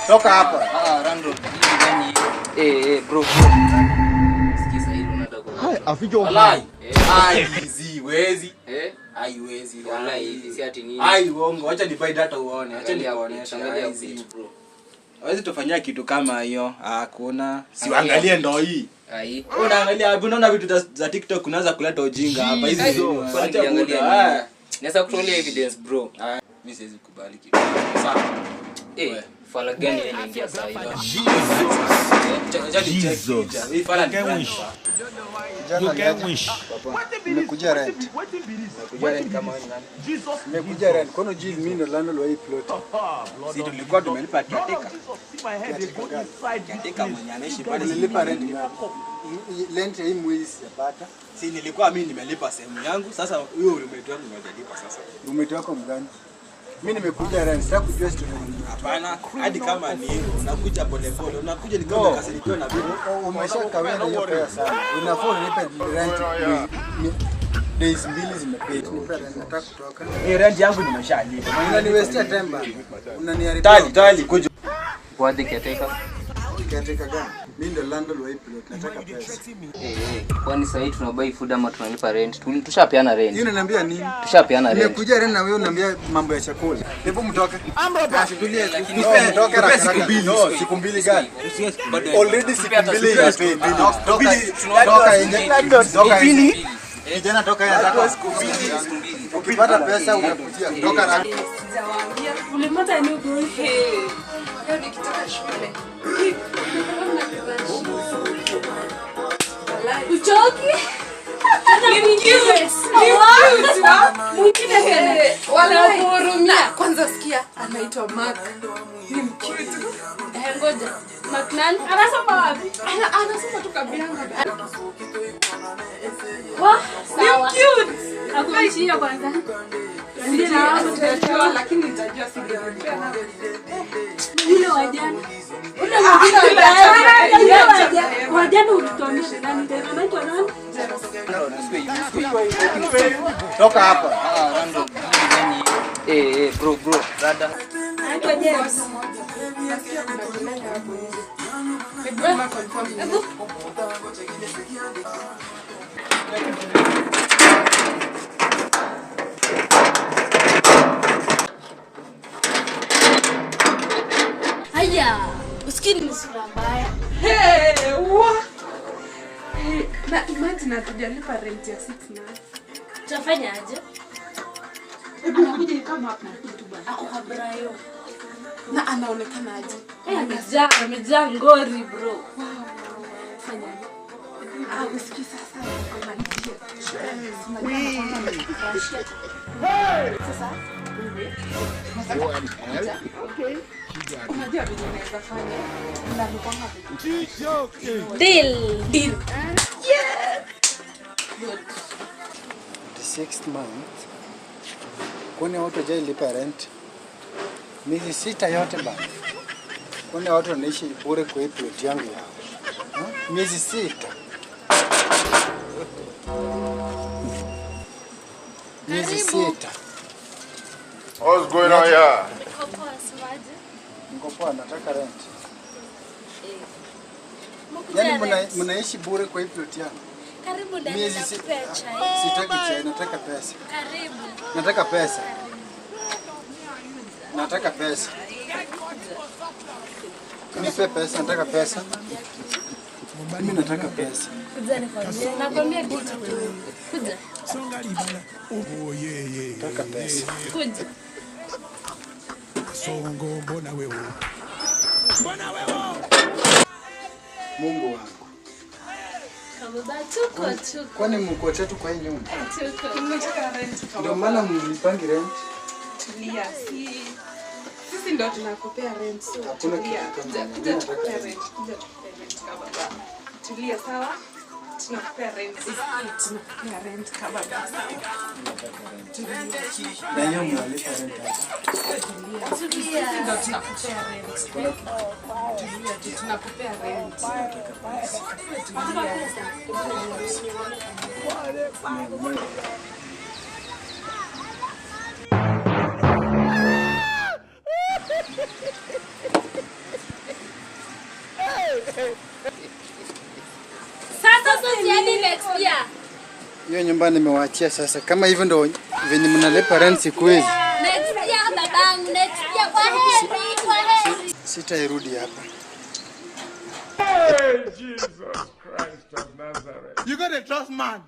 Toka hapa. Rando. Bro. Sikiza hilo nataka. Hai, afijo hai. Wezi. Haiwezi. Wallahi si ati nini. Ai uongo, acha nibai data uone. Acha nikuonesha hizi bro. Hawezi tufanyia kitu kama hiyo. Hakuna. Siangalie ndo hii. Ai. Unaangalia hapo unaona vitu za TikTok unaanza kuleta ujinga hapa hizi. Acha kuangalia. Naweza kutoa evidence bro. Mimi siwezi kubali kitu. Sawa. Fala gani inaingia sasa hivi? Jesus. Hii fala ni Nimekuja rent. Nimekuja rent kama wewe nani? Nimekuja rent. Kono jili mimi ndo landlord wa hii plot. Sisi tulikuwa tumelipa kiatika. Kiatika mwenye anaishi pale nilipa rent. Rent hii mwezi sipata. Si nilikuwa mimi nimelipa sehemu yangu. Sasa huyo roommate wangu hajalipa sasa. Roommate wako mgani? Mimi nimekuja rent. Sasa kujua story. Hapana, hadi kama ni unakuja pole pole. Unakuja nikiwa kasirikiwa na bibi. Umeshakawia hiyo pesa. Unafaa nipe rent. Days mbili zimepita. Nipe rent nataka kutoka. Hii rent yangu nimeshalipa. Unaniwestia time bana. Unaniharibia. Tali kuja. Kwa kiateka. Kiateka gani? Mimi ndo landlord wa hii plot. Nataka pesa. Kwani sasa hivi tunabai food ama tunalipa rent? Tushapeana rent. Yeye unaniambia nini? Tushapeana rent. Nimekuja rent na wewe unaniambia mambo ya chakula. Hebu mtoke. Ashutulie lakini toka siku mbili gani? Already siku mbili inapita. Toka nje. Toka nje. Kijana toka nje nataka siku mbili. Ukipata pesa unakuja. Toka na sijawaambia. Ulimata ni bro. Leo nikitoka shule. Uchoki? Kwanza sikia anaitwa Mark. Ni mcute. Ngoja. Mark nani? Anasoma wapi? Anasoma tu Kabianga. Wah, sawa. Ni cute. Nakuishia kwanza. Ndio na lakini nitajua siri. Yule wajana. Wajana ulituonyesha nani tena? Anaitwa nani? toka hapa. Rando. Bro, dada. Anaitwa James. Nasikia kuna kunanga hapo nje. Hebu confirm. Haya, usikini ni sura mbaya. Na imagine hatujalipa rent ya 6 months. Tutafanya aje? Anakuja kama hapa kitu bwana. Ako kabrayo. Na anaonekana aje? Amejaa ngori bro. Fanya aje? Usikii sasa kumalizia. Sasa okay. Unajua vile unaweza fanya. Unalipanga vitu. Deal. Yeah. Good. The 6th month. Kwani watu hajalipa rent? Miezi 6 yote bana. Kwani watu wanaishi bure kwa hii plot yangu yao. Miezi 6. Miezi 6. What's going on here? Niko poa, nataka rent. Yaani mnaishi bure kwa hii plot yangu. Karibu ndani na kupea chai. Sitaki chai, nataka pesa. Karibu. Nataka pesa. Nataka pesa. Nipe pesa, nataka pesa. Mimi nataka pesa. Kuja nikwambie. Nakwambia kitu. Kuja. Nataka pesa. Kuja. Songo mbona wewe? Mungu wangu. Baba tuko. Kwani mko tatu kwa hii nyumba? Tuko. Tunataka rent. Ndio maana mlipangi rent. Tulia. Sisi ndio tunakupea rent. Hakuna Tulia. kitu kama hiyo. Kuja tukupea rent. Baba. Tulia sawa? Tunakupea rent. Tunakupea rent kama baba. Na hiyo mnalipa rent hapa. Tulia. Ndio tunakupea rent. Tulia, tunakupea rent. Tunataka pesa. Hiyo nyumba nimewaachia sasa. Kama hivyo ndo venye mnalipa rent siku hizi. Next year babangu, next year kwa heri. Sitairudi hapa. Hey, Jesus Christ of Nazareth. You got to trust man.